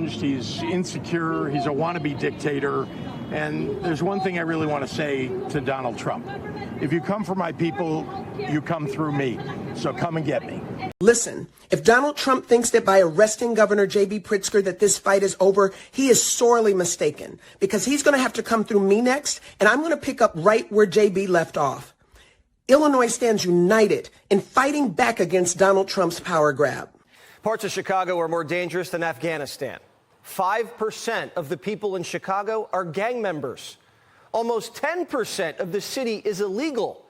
unhinged, he's insecure, he's a wannabe dictator. And there's one thing I really want to say to Donald Trump. If you come for my people, you come through me. So come and get me. Listen, if Donald Trump thinks that by arresting Governor J.B. Pritzker that this fight is over, he is sorely mistaken, because he's going to have to come through me next, and I'm going to pick up right where J.B. left off. Illinois stands united in fighting back against Donald Trump's power grab. Parts of Chicago are more dangerous than Afghanistan. 5% of the people in Chicago are gang members. Almost 10% of the city is illegal.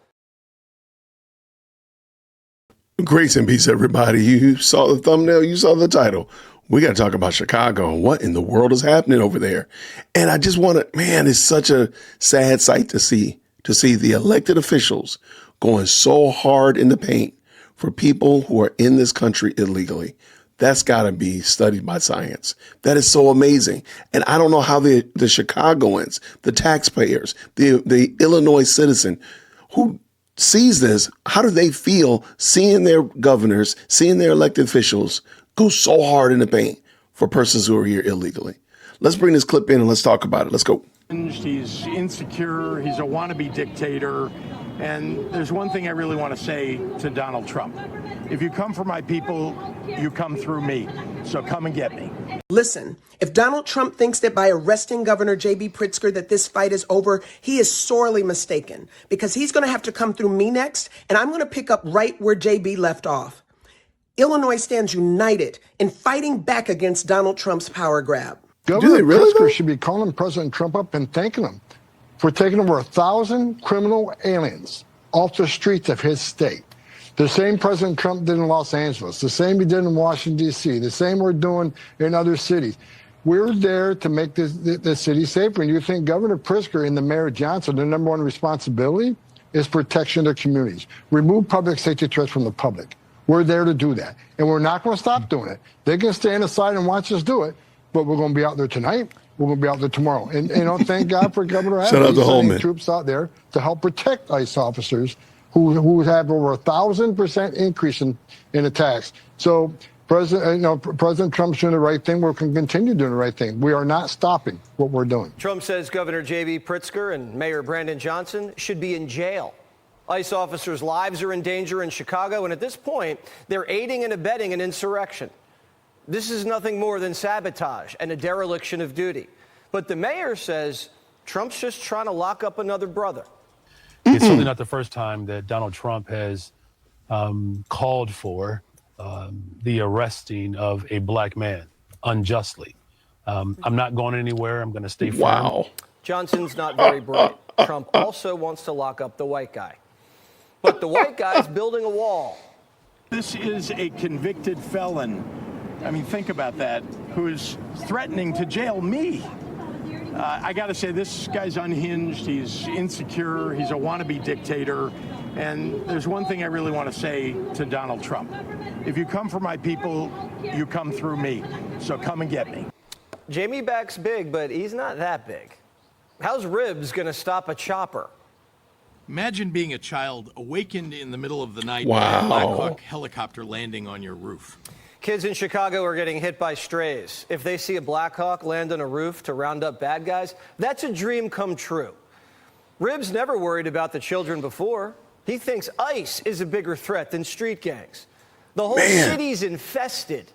Grace and peace, everybody. You saw the thumbnail, you saw the title. We got to talk about Chicago and what in the world is happening over there. And I just want to, man, it's such a sad sight to see the elected officials going so hard in the paint for people who are in this country illegally. That's got to be studied by science. That is so amazing. And I don't know how the Chicagoans, the taxpayers, the Illinois citizen who sees this, how do they feel seeing their governors, seeing their elected officials go so hard in the paint for persons who are here illegally? Let's bring this clip in and let's talk about it. Let's go. He's insecure, he's a wannabe dictator. And there's one thing I really want to say to Donald Trump. If you come for my people, you come through me. So come and get me. Listen, if Donald Trump thinks that by arresting Governor J.B. Pritzker that this fight is over, he is sorely mistaken, because he's going to have to come through me next, and I'm going to pick up right where J.B. left off. Illinois stands united in fighting back against Donald Trump's power grab. Governor Pritzker should be calling President Trump up and thanking him for taking over 1,000 criminal aliens off the streets of his state. The same President Trump did in Los Angeles, the same he did in Washington, D.C., the same we're doing in other cities. We're there to make this city safer. And you think Governor Pritzker and the Mayor Johnson, their number one responsibility is protection of communities. Remove public safety threats from the public. We're there to do that. And we're not going to stop doing it. They can stand aside and watch us do it, but we're going to be out there tonight. We're going to be out there tomorrow. And thank God for Governor Abbott sending troops out there to help protect ICE officers who have over 1,000% increase in attacks. So President Trump's doing the right thing. We're going to continue doing the right thing. We are not stopping what we're doing. Trump says Governor J.B. Pritzker and Mayor Brandon Johnson should be in jail. ICE officers' lives are in danger in Chicago, and at this point, they're aiding and abetting an insurrection. This is nothing more than sabotage and a dereliction of duty. But the mayor says Trump's just trying to lock up another brother. It's certainly not the first time that Donald Trump has called for the arresting of a black man unjustly. I'm not going anywhere. I'm going to stay firm. Wow. Johnson's not very bright. Trump also wants to lock up the white guy. But the white guy's building a wall. This is a convicted felon. I mean, think about that, who is threatening to jail me. I got to say, this guy's unhinged. He's insecure. He's a wannabe dictator. And there's one thing I really want to say to Donald Trump. If you come for my people, you come through me. So come and get me. Jamie Beck's big, but he's not that big. How's Ribs going to stop a chopper? Imagine being a child awakened in the middle of the night Wow. by a Black Hawk helicopter landing on your roof. Kids in Chicago are getting hit by strays. If they see a Black Hawk land on a roof to round up bad guys, that's a dream come true. Ribs never worried about the children before. He thinks ICE is a bigger threat than street gangs. The whole city's infested.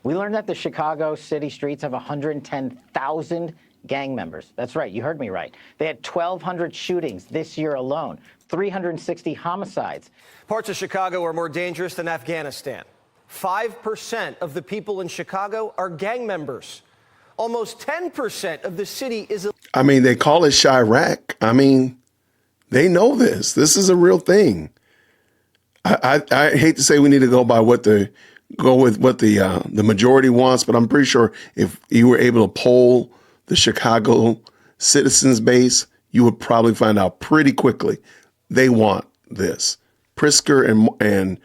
We learned that the Chicago city streets have 110,000 gang members. That's right. You heard me right. They had 1,200 shootings this year alone, 360 homicides. Parts of Chicago are more dangerous than Afghanistan. 5% of the people in Chicago are gang members. Almost 10% of the city is. I mean, they call it Chirac. I mean, they know this. This is a real thing. I hate to say we need to go with what the majority wants, but I'm pretty sure if you were able to poll the Chicago citizens base, you would probably find out pretty quickly they want this. Pritzker and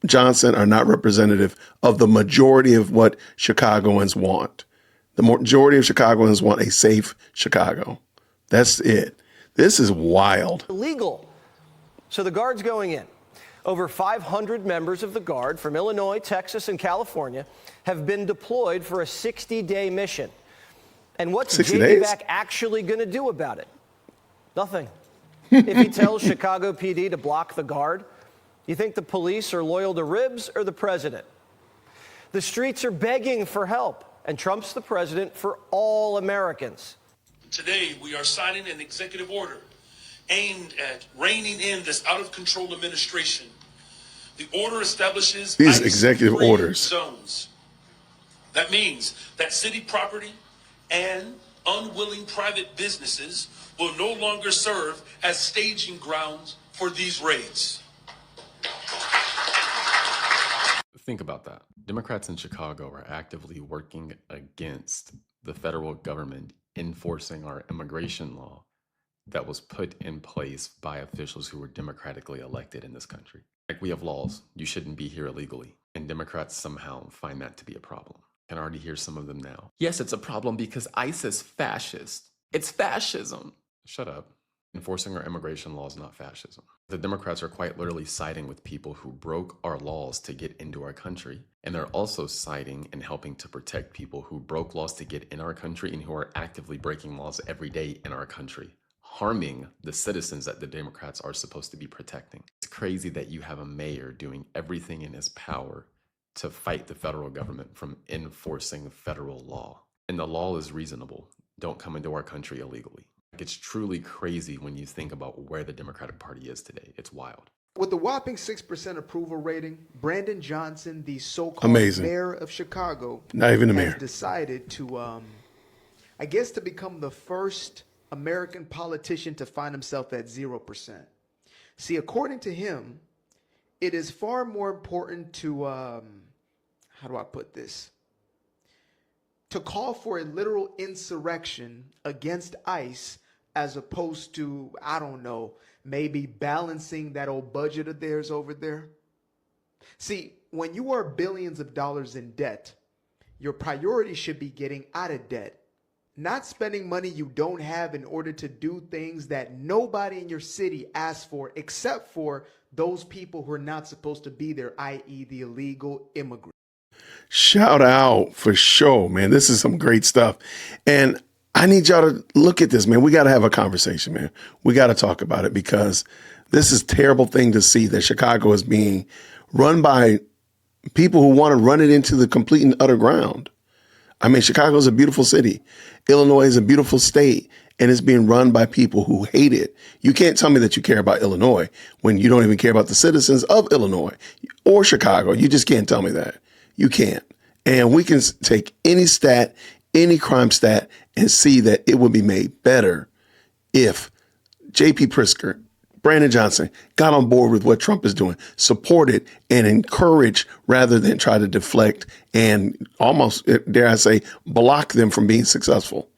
Johnson are not representative of the majority of what Chicagoans want. The majority of Chicagoans want a safe Chicago. That's it. This is wild. Illegal. So the guard's going in. Over 500 members of the Guard from Illinois, Texas, and California have been deployed for a 60-day mission. And what's 60 JB days? Back actually going to do about it? Nothing. If he tells Chicago PD to block the Guard, you think the police are loyal to Ribs or the president? The streets are begging for help, and Trump's the president for all Americans. Today, we are signing an executive order aimed at reining in this out-of-control administration. The order establishes These executive ICE-free orders. zones. That means that city property and unwilling private businesses will no longer serve as staging grounds for these raids. Think about that. Democrats in Chicago are actively working against the federal government enforcing our immigration law that was put in place by officials who were democratically elected in this country. Like, we have laws. You shouldn't be here illegally. And Democrats somehow find that to be a problem. I can already hear some of them now. Yes, it's a problem because ICE is fascist. It's fascism. Shut up. Enforcing our immigration law is not fascism. The Democrats are quite literally siding with people who broke our laws to get into our country. And they're also siding and helping to protect people who broke laws to get in our country and who are actively breaking laws every day in our country, harming the citizens that the Democrats are supposed to be protecting. It's crazy that you have a mayor doing everything in his power to fight the federal government from enforcing federal law. And the law is reasonable. Don't come into our country illegally. It's truly crazy when you think about where the Democratic Party is today. It's wild. With the whopping 6% approval rating, Brandon Johnson, the so-called Amazing. mayor of Chicago, Not even the has mayor. decided to, I guess, to become the first American politician to find himself at 0%. See, according to him, it is far more important to, how do I put this? To call for a literal insurrection against ICE as opposed to, I don't know, maybe balancing that old budget of theirs over there. See, when you are billions of dollars in debt, your priority should be getting out of debt, not spending money you don't have in order to do things that nobody in your city asked for, except for those people who are not supposed to be there, i.e. the illegal immigrants. Shout out for sure, man. This is some great stuff. And I need y'all to look at this, man. We got to have a conversation, man. We got to talk about it because this is a terrible thing to see that Chicago is being run by people who want to run it into the complete and utter ground. I mean, Chicago is a beautiful city. Illinois is a beautiful state, and it's being run by people who hate it. You can't tell me that you care about Illinois when you don't even care about the citizens of Illinois or Chicago. You just can't tell me that. You can't. And we can take any stat, any crime stat, and see that it would be made better if J.P. Pritzker, Brandon Johnson got on board with what Trump is doing, supported and encouraged rather than try to deflect and almost, dare I say, block them from being successful.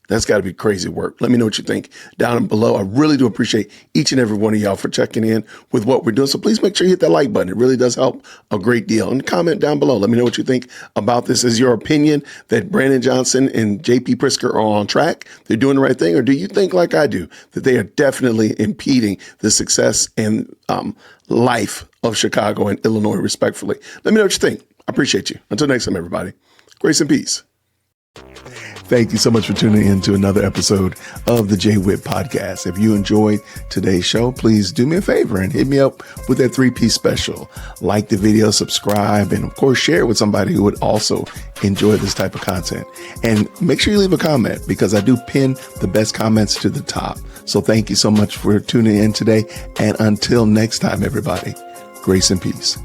That's got to be crazy work. Let me know what you think down below. I really do appreciate each and every one of y'all for checking in with what we're doing. So please make sure you hit that like button. It really does help a great deal. And comment down below. Let me know what you think about this. Is your opinion that Brandon Johnson and J.P. Pritzker are on track? They're doing the right thing? Or do you think, like I do, that they are definitely impeding the success and life of Chicago and Illinois, respectfully? Let me know what you think. I appreciate you. Until next time, everybody. Grace and peace. Thank you so much for tuning in to another episode of the Jay Whitt Podcast. If you enjoyed today's show, please do me a favor and hit me up with that 3-piece special. Like the video, subscribe, and of course, share it with somebody who would also enjoy this type of content. And make sure you leave a comment because I do pin the best comments to the top. So thank you so much for tuning in today. And until next time, everybody, grace and peace.